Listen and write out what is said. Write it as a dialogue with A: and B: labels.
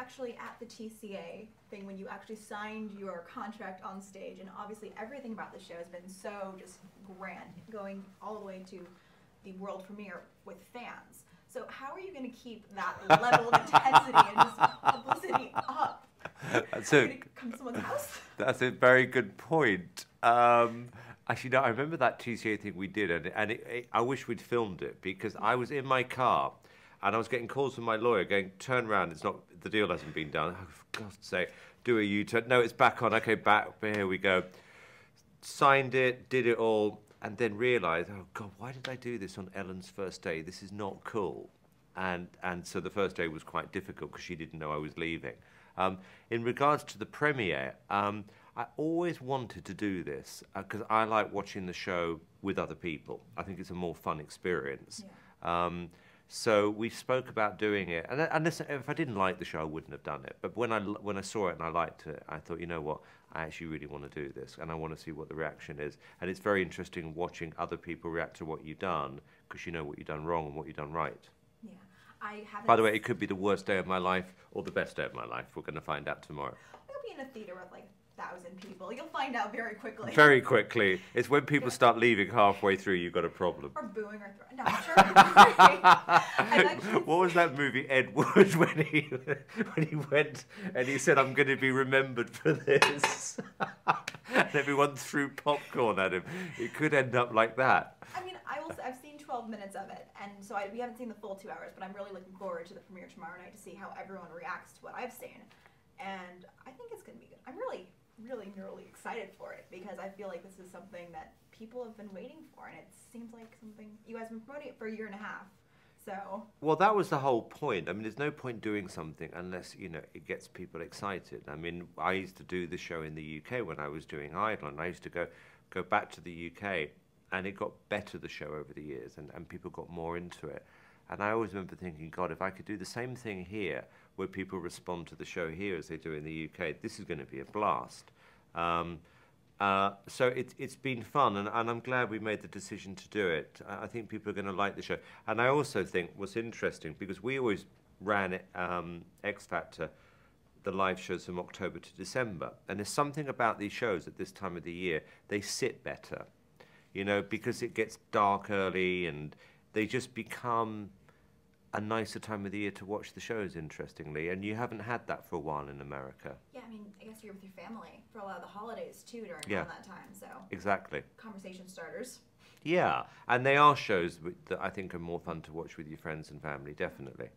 A: actually at the TCA thing when you actually signed your contract on stage, and obviously everything about the show has been so just grand, going all the way to the world premiere with fans. So how are you going to keep that level of intensity and just publicity up?
B: That's
A: Are you going to come to someone's house?
B: That's a very good point. Actually, no, I remember that TCA thing we did, and I wish we'd filmed it because I was in my car and I was getting calls from my lawyer going, turn around, it's not, the deal hasn't been done. Oh, for God's sake, do a U-turn. No, it's back on. Okay, back, here we go. Signed it, did it all, and then realised, oh God, why did I do this on Ellen's first day? This is not cool. And so the first day was quite difficult because she didn't know I was leaving. In regards to the premiere, I always wanted to do this because I like watching the show with other people. I think it's a more fun experience. Yeah. So we spoke about doing it, and listen, if I didn't like the show, I wouldn't have done it. But when I saw it and I liked it, I thought, you know what, I actually really want to do this, and I want to see what the reaction is. And it's very interesting watching other people react to what you've done because you know what you've done wrong and what you've done right.
A: Yeah, I haven't.
B: By the way, it could be the worst day of my life or the best day of my life. We're going to find out tomorrow.
A: We'll be in a theater with like 1,000 people. You'll find out very quickly.
B: Very quickly. It's when people start leaving halfway through, you've got a problem.
A: Or booing or throwing. No, I'm sure.
B: What was that movie, Ed Wood, when he went and he said, I'm going to be remembered for this? And everyone threw popcorn at him. It could end up like that.
A: I mean, I've seen 12 minutes of it, and so we haven't seen the full 2 hours, but I'm really looking forward to the premiere tomorrow night to see how everyone reacts to what I've seen. And I think it's going to be good. I'm really excited for it because I feel like this is something that people have been waiting for, and it seems like something you guys have been promoting it for a year and a half. So. Well,
B: that was the whole point. I mean, there's no point doing something unless, you know, it gets people excited. I mean, I used to do the show in the UK when I was doing Idol, and I used to go back to the UK, and it got better, the show, over the years, and people got more into it. And I always remember thinking, God, if I could do the same thing here, where people respond to the show here as they do in the UK, this is going to be a blast. So it's been fun, and I'm glad we made the decision to do it. I think people are going to like the show. And I also think what's interesting, because we always ran X Factor, the live shows from October to December, and there's something about these shows at this time of the year, they sit better, you know, because it gets dark early, and they just become a nicer time of the year to watch the shows, interestingly, and you haven't had that for a while in America.
A: Yeah, I mean, I guess you're with your family for a lot of the holidays too during that time, so.
B: Exactly.
A: Conversation starters.
B: Yeah, and they are shows that I think are more fun to watch with your friends and family, definitely.